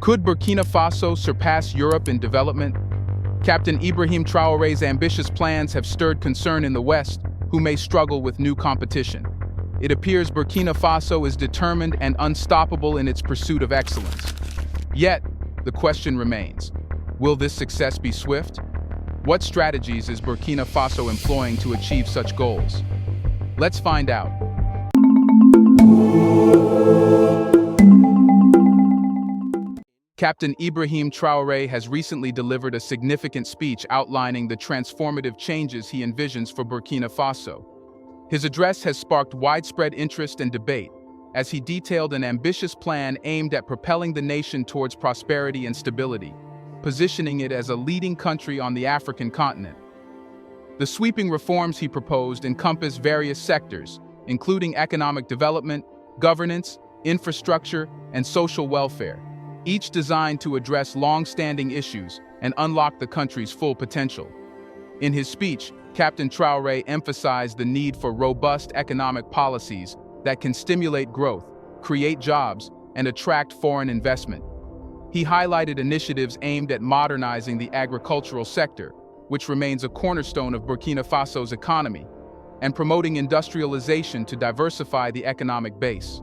Could Burkina Faso surpass Europe in development? Captain Ibrahim Traore's ambitious plans have stirred concern in the West, who may struggle with new competition. It appears Burkina Faso is determined and unstoppable in its pursuit of excellence. Yet, the question remains, will this success be swift? What strategies is Burkina Faso employing to achieve such goals? Let's find out. Captain Ibrahim Traore has recently delivered a significant speech outlining the transformative changes he envisions for Burkina Faso. His address has sparked widespread interest and debate, as he detailed an ambitious plan aimed at propelling the nation towards prosperity and stability, positioning it as a leading country on the African continent. The sweeping reforms he proposed encompass various sectors, including economic development, governance, infrastructure, and social welfare, each designed to address long-standing issues and unlock the country's full potential. In his speech, Captain Traore emphasized the need for robust economic policies that can stimulate growth, create jobs, and attract foreign investment. He highlighted initiatives aimed at modernizing the agricultural sector, which remains a cornerstone of Burkina Faso's economy, and promoting industrialization to diversify the economic base.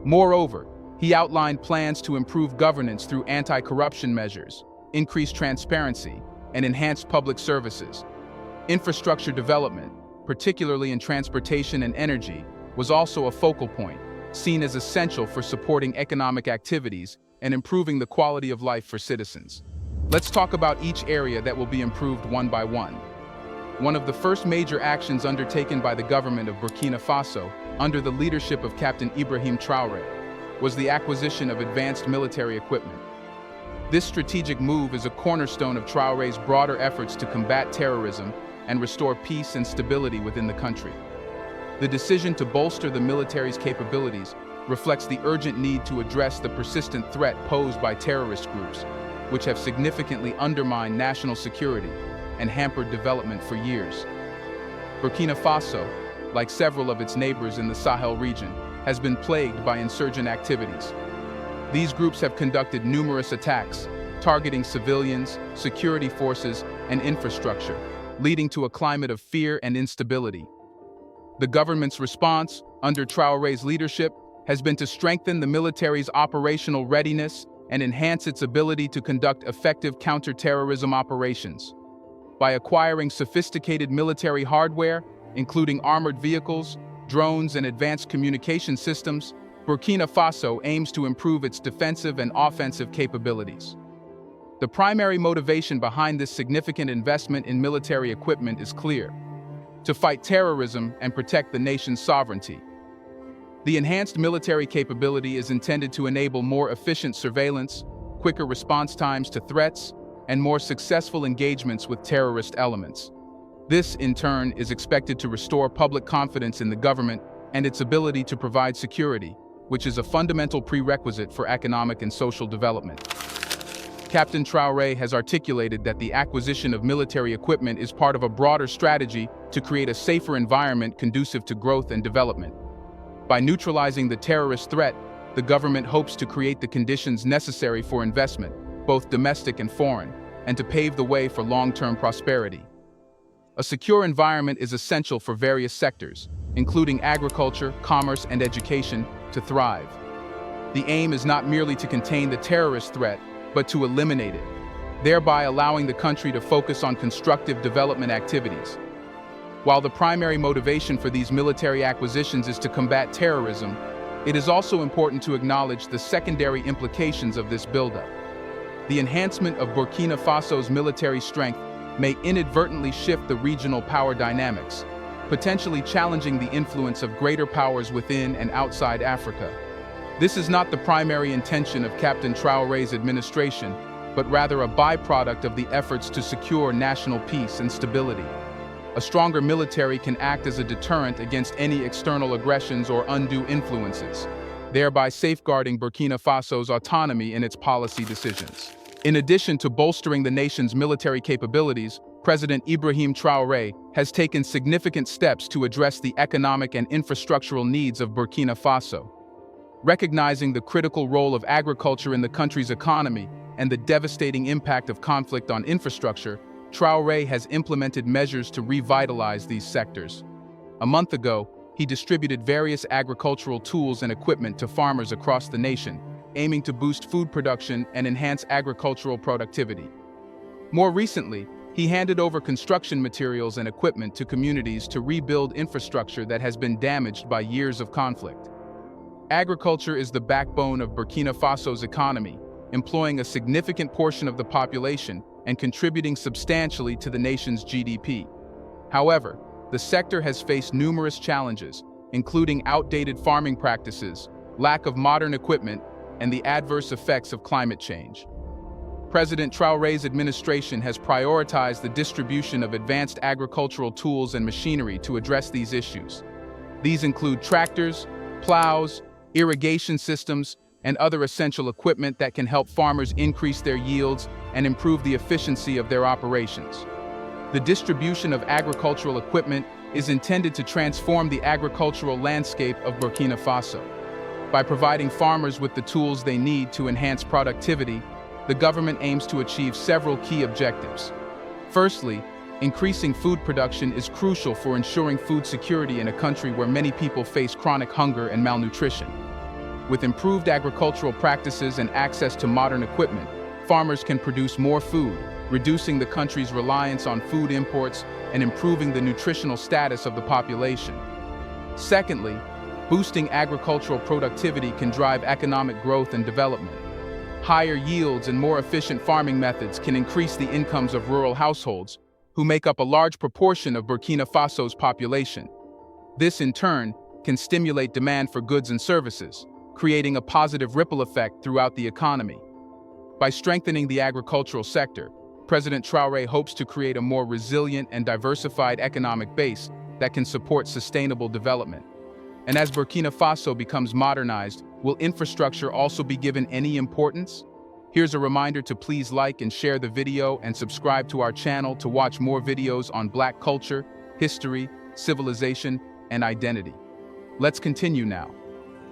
Moreover, he outlined plans to improve governance through anti-corruption measures, increase transparency, and enhance public services. Infrastructure development, particularly in transportation and energy, was also a focal point, seen as essential for supporting economic activities and improving the quality of life for citizens. Let's talk about each area that will be improved one by one. One of the first major actions undertaken by the government of Burkina Faso, under the leadership of Captain Ibrahim Traore, was the acquisition of advanced military equipment. This strategic move is a cornerstone of Traore's broader efforts to combat terrorism and restore peace and stability within the country. The decision to bolster the military's capabilities reflects the urgent need to address the persistent threat posed by terrorist groups, which have significantly undermined national security and hampered development for years. Burkina Faso, like several of its neighbors in the Sahel region, has been plagued by insurgent activities. These groups have conducted numerous attacks, targeting civilians, security forces, and infrastructure, leading to a climate of fear and instability. The government's response, under Traore's leadership, has been to strengthen the military's operational readiness and enhance its ability to conduct effective counter-terrorism operations. By acquiring sophisticated military hardware, including armored vehicles, drones, and advanced communication systems, Burkina Faso aims to improve its defensive and offensive capabilities. The primary motivation behind this significant investment in military equipment is clear: to fight terrorism and protect the nation's sovereignty. The enhanced military capability is intended to enable more efficient surveillance, quicker response times to threats, and more successful engagements with terrorist elements. This, in turn, is expected to restore public confidence in the government and its ability to provide security, which is a fundamental prerequisite for economic and social development. Captain Traore has articulated that the acquisition of military equipment is part of a broader strategy to create a safer environment conducive to growth and development. By neutralizing the terrorist threat, the government hopes to create the conditions necessary for investment, both domestic and foreign, and to pave the way for long-term prosperity. A secure environment is essential for various sectors, including agriculture, commerce, and education, to thrive. The aim is not merely to contain the terrorist threat, but to eliminate it, thereby allowing the country to focus on constructive development activities. While the primary motivation for these military acquisitions is to combat terrorism, it is also important to acknowledge the secondary implications of this buildup. The enhancement of Burkina Faso's military strength may inadvertently shift the regional power dynamics, potentially challenging the influence of greater powers within and outside Africa. This is not the primary intention of Captain Traore's administration, but rather a byproduct of the efforts to secure national peace and stability. A stronger military can act as a deterrent against any external aggressions or undue influences, thereby safeguarding Burkina Faso's autonomy in its policy decisions. In addition to bolstering the nation's military capabilities, President Ibrahim Traore has taken significant steps to address the economic and infrastructural needs of Burkina Faso. Recognizing the critical role of agriculture in the country's economy and the devastating impact of conflict on infrastructure, Traore has implemented measures to revitalize these sectors. A month ago, he distributed various agricultural tools and equipment to farmers across the nation, aiming to boost food production and enhance agricultural productivity. More recently, he handed over construction materials and equipment to communities to rebuild infrastructure that has been damaged by years of conflict. Agriculture is the backbone of Burkina Faso's economy, employing a significant portion of the population and contributing substantially to the nation's GDP. However, the sector has faced numerous challenges, including outdated farming practices, lack of modern equipment, and the adverse effects of climate change. President Traore's administration has prioritized the distribution of advanced agricultural tools and machinery to address these issues. These include tractors, plows, irrigation systems, and other essential equipment that can help farmers increase their yields and improve the efficiency of their operations. The distribution of agricultural equipment is intended to transform the agricultural landscape of Burkina Faso. By providing farmers with the tools they need to enhance productivity, the government aims to achieve several key objectives. Firstly, increasing food production is crucial for ensuring food security in a country where many people face chronic hunger and malnutrition. With improved agricultural practices and access to modern equipment, farmers can produce more food, reducing the country's reliance on food imports and improving the nutritional status of the population. Secondly, boosting agricultural productivity can drive economic growth and development. Higher yields and more efficient farming methods can increase the incomes of rural households, who make up a large proportion of Burkina Faso's population. This, in turn, can stimulate demand for goods and services, creating a positive ripple effect throughout the economy. By strengthening the agricultural sector, President Traore hopes to create a more resilient and diversified economic base that can support sustainable development. And as Burkina Faso becomes modernized, will infrastructure also be given any importance? Here's a reminder to please like and share the video and subscribe to our channel to watch more videos on Black culture, history, civilization, and identity. Let's continue now.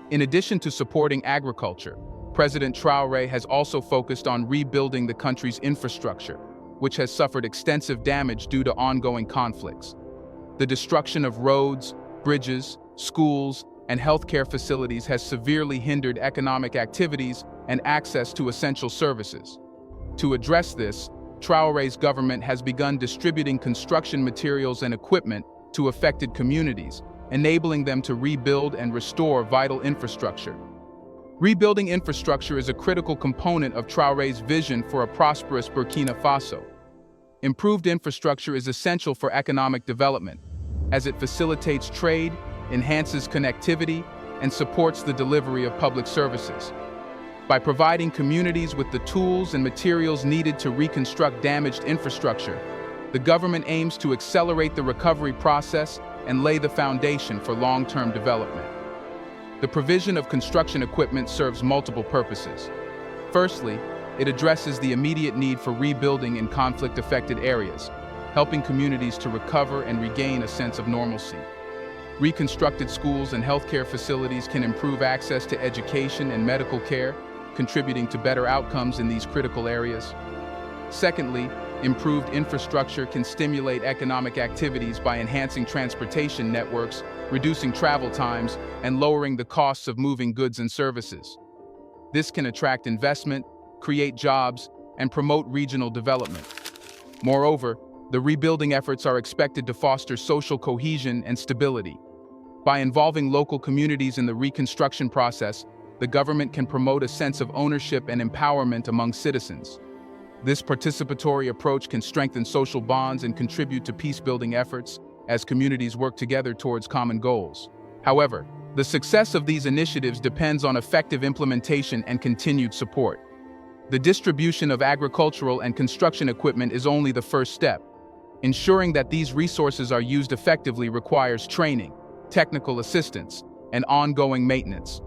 In addition to supporting agriculture, President Traore has also focused on rebuilding the country's infrastructure, which has suffered extensive damage due to ongoing conflicts. The destruction of roads, bridges, schools, and healthcare facilities has severely hindered economic activities and access to essential services. To address this, Traore's government has begun distributing construction materials and equipment to affected communities, enabling them to rebuild and restore vital infrastructure. Rebuilding infrastructure is a critical component of Traore's vision for a prosperous Burkina Faso. Improved infrastructure is essential for economic development, as it facilitates trade, enhances connectivity, and supports the delivery of public services. By providing communities with the tools and materials needed to reconstruct damaged infrastructure, the government aims to accelerate the recovery process and lay the foundation for long-term development. The provision of construction equipment serves multiple purposes. Firstly, it addresses the immediate need for rebuilding in conflict-affected areas, helping communities to recover and regain a sense of normalcy. Reconstructed schools and healthcare facilities can improve access to education and medical care, contributing to better outcomes in these critical areas. Secondly, improved infrastructure can stimulate economic activities by enhancing transportation networks, reducing travel times, and lowering the costs of moving goods and services. This can attract investment, create jobs, and promote regional development. Moreover, the rebuilding efforts are expected to foster social cohesion and stability. By involving local communities in the reconstruction process, the government can promote a sense of ownership and empowerment among citizens. This participatory approach can strengthen social bonds and contribute to peace-building efforts as communities work together towards common goals. However, the success of these initiatives depends on effective implementation and continued support. The distribution of agricultural and construction equipment is only the first step. Ensuring that these resources are used effectively requires training, technical assistance, and ongoing maintenance.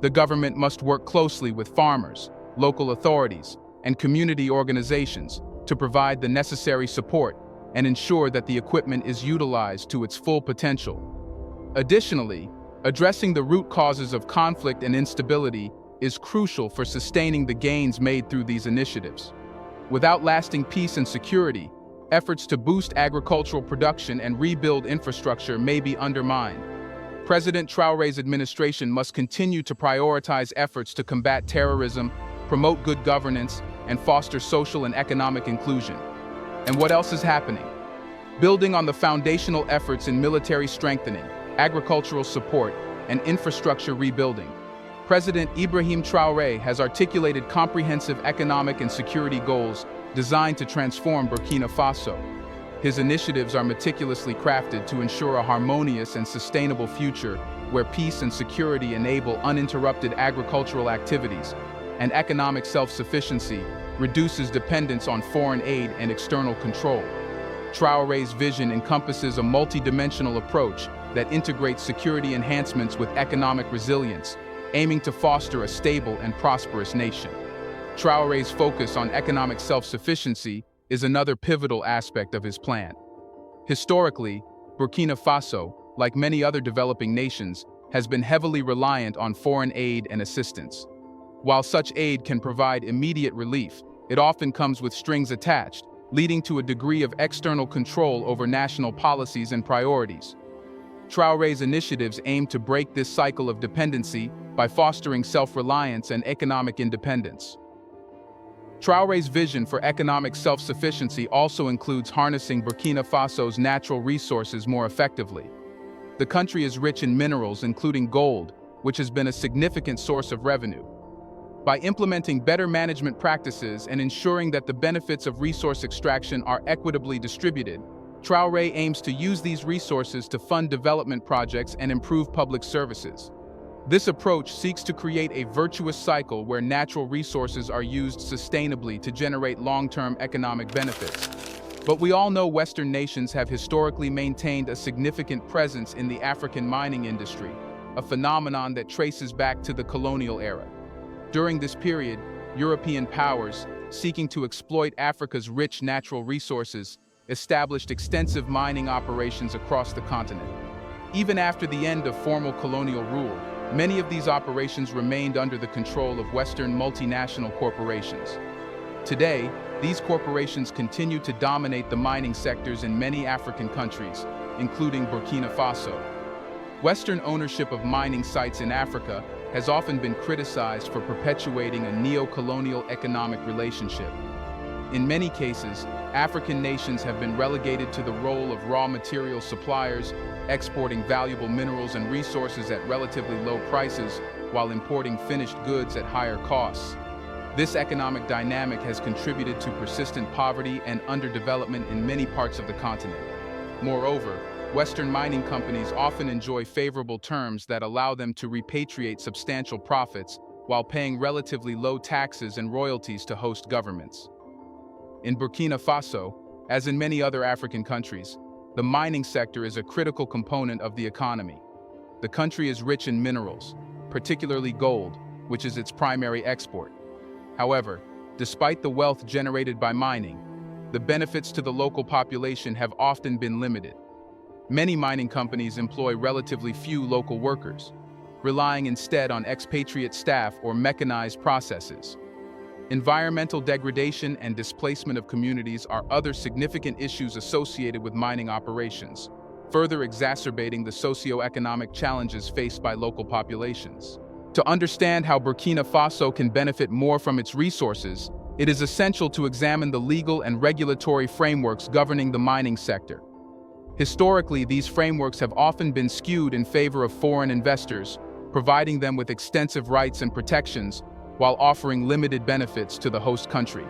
The government must work closely with farmers, local authorities, and community organizations to provide the necessary support and ensure that the equipment is utilized to its full potential. Additionally, Addressing the root causes of conflict and instability is crucial for sustaining the gains made through these initiatives. Without lasting peace and security, efforts to boost agricultural production and rebuild infrastructure may be undermined. President Traore's administration must continue to prioritize efforts to combat terrorism, promote good governance, and foster social and economic inclusion. And what else is happening? Building on the foundational efforts in military strengthening, agricultural support, and infrastructure rebuilding, President Ibrahim Traore has articulated comprehensive economic and security goals designed to transform Burkina Faso. His initiatives are meticulously crafted to ensure a harmonious and sustainable future where peace and security enable uninterrupted agricultural activities, and economic self-sufficiency reduces dependence on foreign aid and external control. Traore's vision encompasses a multidimensional approach that integrates security enhancements with economic resilience, aiming to foster a stable and prosperous nation. Traore's focus on economic self-sufficiency is another pivotal aspect of his plan. Historically, Burkina Faso, like many other developing nations, has been heavily reliant on foreign aid and assistance. While such aid can provide immediate relief, it often comes with strings attached, leading to a degree of external control over national policies and priorities. Traore's initiatives aim to break this cycle of dependency by fostering self-reliance and economic independence. Traore's vision for economic self-sufficiency also includes harnessing Burkina Faso's natural resources more effectively. The country is rich in minerals, including gold, which has been a significant source of revenue. By implementing better management practices and ensuring that the benefits of resource extraction are equitably distributed, Traore aims to use these resources to fund development projects and improve public services. This approach seeks to create a virtuous cycle where natural resources are used sustainably to generate long-term economic benefits. But we all know Western nations have historically maintained a significant presence in the African mining industry, a phenomenon that traces back to the colonial era. During this period, European powers, seeking to exploit Africa's rich natural resources, established extensive mining operations across the continent. Even after the end of formal colonial rule, many of these operations remained under the control of Western multinational corporations. Today, these corporations continue to dominate the mining sectors in many African countries, including Burkina Faso. Western ownership of mining sites in Africa has often been criticized for perpetuating a neo-colonial economic relationship. In many cases, African nations have been relegated to the role of raw material suppliers, exporting valuable minerals and resources at relatively low prices while importing finished goods at higher costs. This economic dynamic has contributed to persistent poverty and underdevelopment in many parts of the continent. Moreover, Western mining companies often enjoy favorable terms that allow them to repatriate substantial profits while paying relatively low taxes and royalties to host governments. In Burkina Faso, as in many other African countries, the mining sector is a critical component of the economy. The country is rich in minerals, particularly gold, which is its primary export. However, despite the wealth generated by mining, the benefits to the local population have often been limited. Many mining companies employ relatively few local workers, relying instead on expatriate staff or mechanized processes. Environmental degradation and displacement of communities are other significant issues associated with mining operations, further exacerbating the socio-economic challenges faced by local populations. To understand how Burkina Faso can benefit more from its resources, it is essential to examine the legal and regulatory frameworks governing the mining sector. Historically, these frameworks have often been skewed in favor of foreign investors, providing them with extensive rights and protections while offering limited benefits to the host country.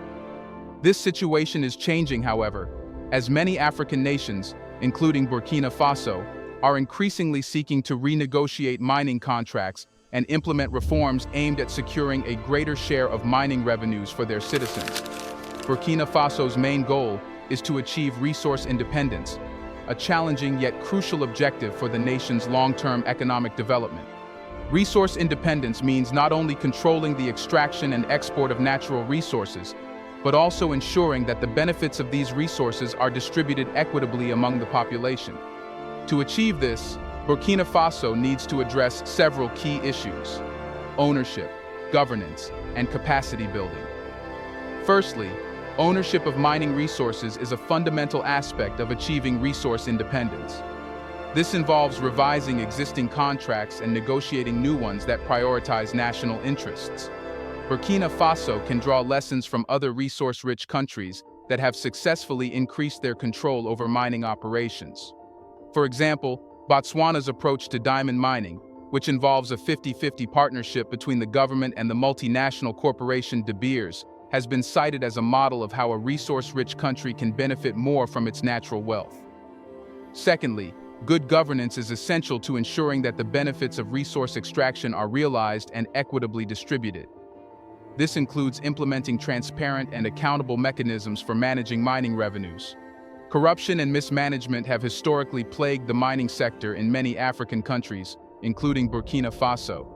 This situation is changing, however, as many African nations, including Burkina Faso, are increasingly seeking to renegotiate mining contracts and implement reforms aimed at securing a greater share of mining revenues for their citizens. Burkina Faso's main goal is to achieve resource independence, a challenging yet crucial objective for the nation's long-term economic development. Resource independence means not only controlling the extraction and export of natural resources, but also ensuring that the benefits of these resources are distributed equitably among the population. To achieve this, Burkina Faso needs to address several key issues: ownership, governance, and capacity building. Firstly, ownership of mining resources is a fundamental aspect of achieving resource independence. This involves revising existing contracts and negotiating new ones that prioritize national interests. Burkina Faso can draw lessons from other resource-rich countries that have successfully increased their control over mining operations. For example, Botswana's approach to diamond mining, which involves a 50-50 partnership between the government and the multinational corporation De Beers, has been cited as a model of how a resource-rich country can benefit more from its natural wealth. Secondly, good governance is essential to ensuring that the benefits of resource extraction are realized and equitably distributed. This includes implementing transparent and accountable mechanisms for managing mining revenues. Corruption and mismanagement have historically plagued the mining sector in many African countries, including Burkina Faso.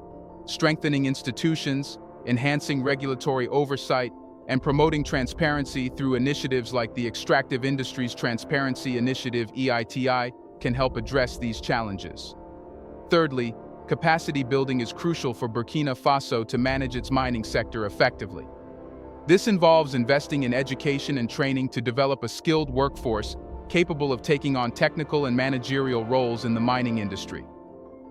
Strengthening institutions, enhancing regulatory oversight, and promoting transparency through initiatives like the Extractive Industries Transparency Initiative (EITI) can help address these challenges. Thirdly, capacity building is crucial for Burkina Faso to manage its mining sector effectively. This involves investing in education and training to develop a skilled workforce capable of taking on technical and managerial roles in the mining industry.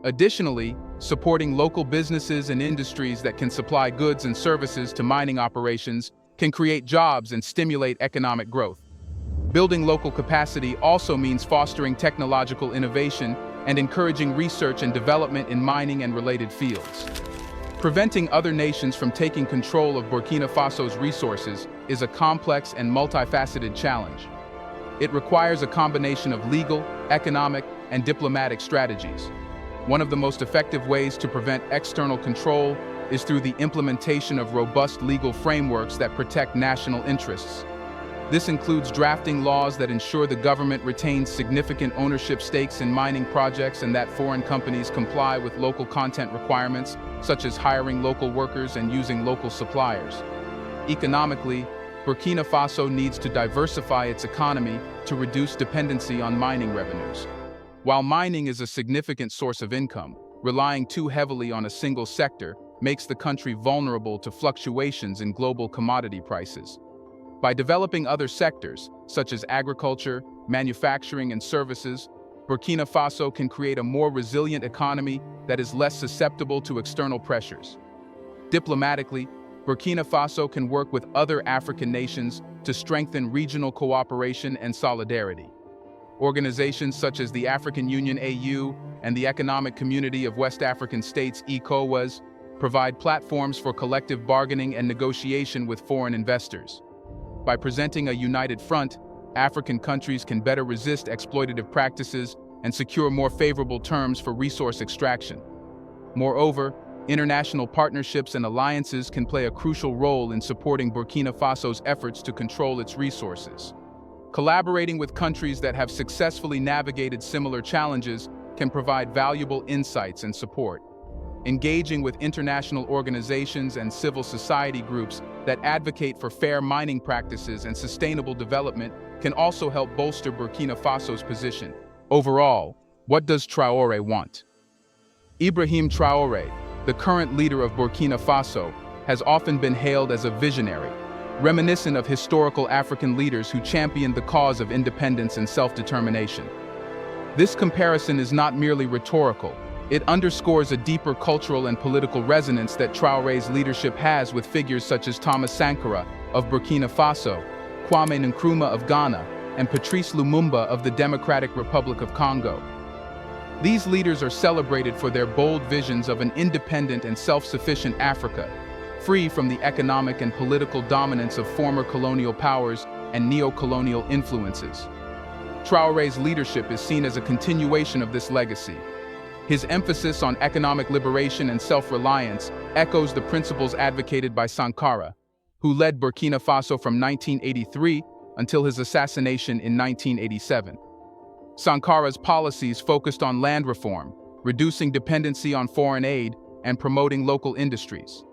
Additionally, supporting local businesses and industries that can supply goods and services to mining operations can create jobs and stimulate economic growth. Building local capacity also means fostering technological innovation and encouraging research and development in mining and related fields. Preventing other nations from taking control of Burkina Faso's resources is a complex and multifaceted challenge. It requires a combination of legal, economic, and diplomatic strategies. One of the most effective ways to prevent external control is through the implementation of robust legal frameworks that protect national interests. This includes drafting laws that ensure the government retains significant ownership stakes in mining projects and that foreign companies comply with local content requirements, such as hiring local workers and using local suppliers. Economically, Burkina Faso needs to diversify its economy to reduce dependency on mining revenues. While mining is a significant source of income, relying too heavily on a single sector makes the country vulnerable to fluctuations in global commodity prices. By developing other sectors, such as agriculture, manufacturing, and services, Burkina Faso can create a more resilient economy that is less susceptible to external pressures. Diplomatically, Burkina Faso can work with other African nations to strengthen regional cooperation and solidarity. Organizations such as the African Union (AU) and the Economic Community of West African States (ECOWAS) provide platforms for collective bargaining and negotiation with foreign investors. By presenting a united front, African countries can better resist exploitative practices and secure more favorable terms for resource extraction. Moreover, international partnerships and alliances can play a crucial role in supporting Burkina Faso's efforts to control its resources. Collaborating with countries that have successfully navigated similar challenges can provide valuable insights and support. Engaging with international organizations and civil society groups that advocate for fair mining practices and sustainable development can also help bolster Burkina Faso's position. Overall, what does Traore want? Ibrahim Traore, the current leader of Burkina Faso, has often been hailed as a visionary, reminiscent of historical African leaders who championed the cause of independence and self-determination. This comparison is not merely rhetorical. It underscores a deeper cultural and political resonance that Traore's leadership has with figures such as Thomas Sankara of Burkina Faso, Kwame Nkrumah of Ghana, and Patrice Lumumba of the Democratic Republic of Congo. These leaders are celebrated for their bold visions of an independent and self-sufficient Africa, free from the economic and political dominance of former colonial powers and neo-colonial influences. Traore's leadership is seen as a continuation of this legacy. His emphasis on economic liberation and self-reliance echoes the principles advocated by Sankara, who led Burkina Faso from 1983 until his assassination in 1987. Sankara's policies focused on land reform, reducing dependency on foreign aid, and promoting local industries.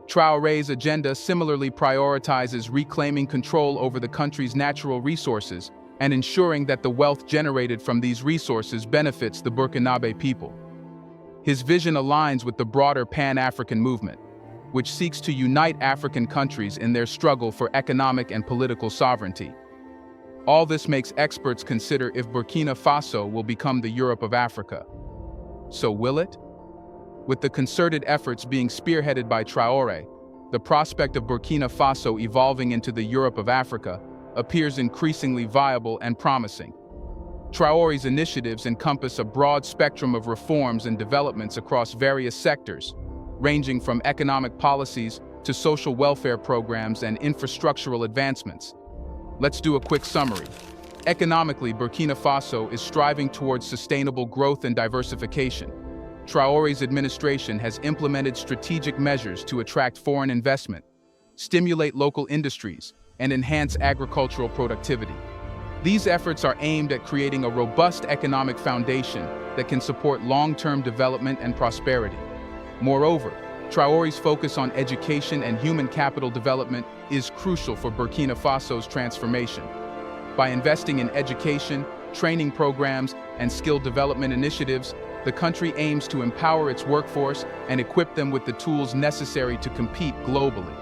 Traore's agenda similarly prioritizes reclaiming control over the country's natural resources and ensuring that the wealth generated from these resources benefits the Burkinabe people. His vision aligns with the broader Pan-African movement, which seeks to unite African countries in their struggle for economic and political sovereignty. All this makes experts consider if Burkina Faso will become the Europe of Africa. So will it? With the concerted efforts being spearheaded by Traore, the prospect of Burkina Faso evolving into the Europe of Africa appears increasingly viable and promising. Traore's initiatives encompass a broad spectrum of reforms and developments across various sectors, ranging from economic policies to social welfare programs and infrastructural advancements. Let's do a quick summary. Economically, Burkina Faso is striving towards sustainable growth and diversification. Traore's administration has implemented strategic measures to attract foreign investment, stimulate local industries, and enhance agricultural productivity. These efforts are aimed at creating a robust economic foundation that can support long-term development and prosperity. Moreover, Traore's focus on education and human capital development is crucial for Burkina Faso's transformation. By investing in education, training programs, and skill development initiatives, the country aims to empower its workforce and equip them with the tools necessary to compete globally.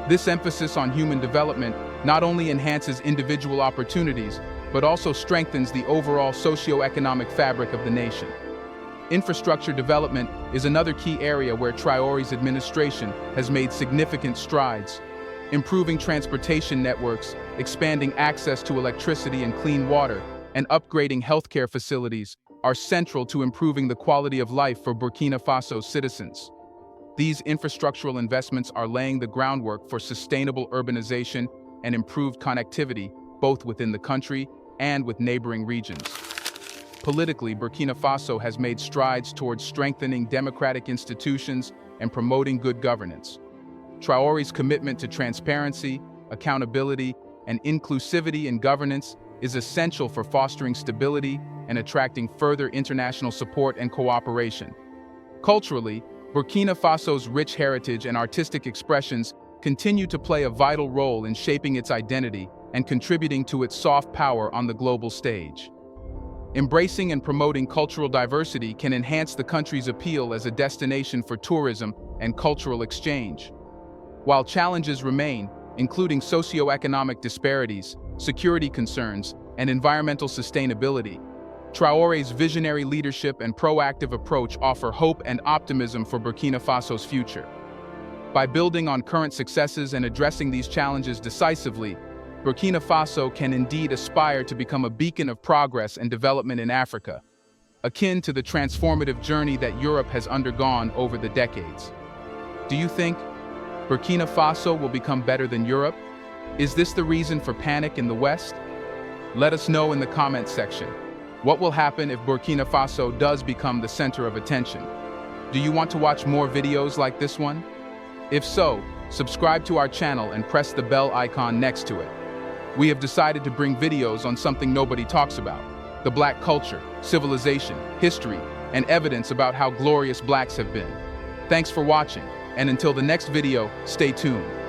This emphasis on human development not only enhances individual opportunities, but also strengthens the overall socio-economic fabric of the nation. Infrastructure development is another key area where Traore's administration has made significant strides. Improving transportation networks, expanding access to electricity and clean water, and upgrading healthcare facilities are central to improving the quality of life for Burkina Faso's citizens. These infrastructural investments are laying the groundwork for sustainable urbanization and improved connectivity, both within the country and with neighboring regions. Politically, Burkina Faso has made strides towards strengthening democratic institutions and promoting good governance. Traore's commitment to transparency, accountability, and inclusivity in governance is essential for fostering stability and attracting further international support and cooperation. Culturally, Burkina Faso's rich heritage and artistic expressions continue to play a vital role in shaping its identity and contributing to its soft power on the global stage. Embracing and promoting cultural diversity can enhance the country's appeal as a destination for tourism and cultural exchange. While challenges remain, including socio-economic disparities, security concerns, and environmental sustainability, Traore's visionary leadership and proactive approach offer hope and optimism for Burkina Faso's future. By building on current successes and addressing these challenges decisively, Burkina Faso can indeed aspire to become a beacon of progress and development in Africa, akin to the transformative journey that Europe has undergone over the decades. Do you think Burkina Faso will become better than Europe? Is this the reason for panic in the West? Let us know in the comments section. What will happen if Burkina Faso does become the center of attention? Do you want to watch more videos like this one? If so, subscribe to our channel and press the bell icon next to it. We have decided to bring videos on something nobody talks about: the Black culture, civilization, history, and evidence about how glorious Blacks have been. Thanks for watching, and until the next video, stay tuned.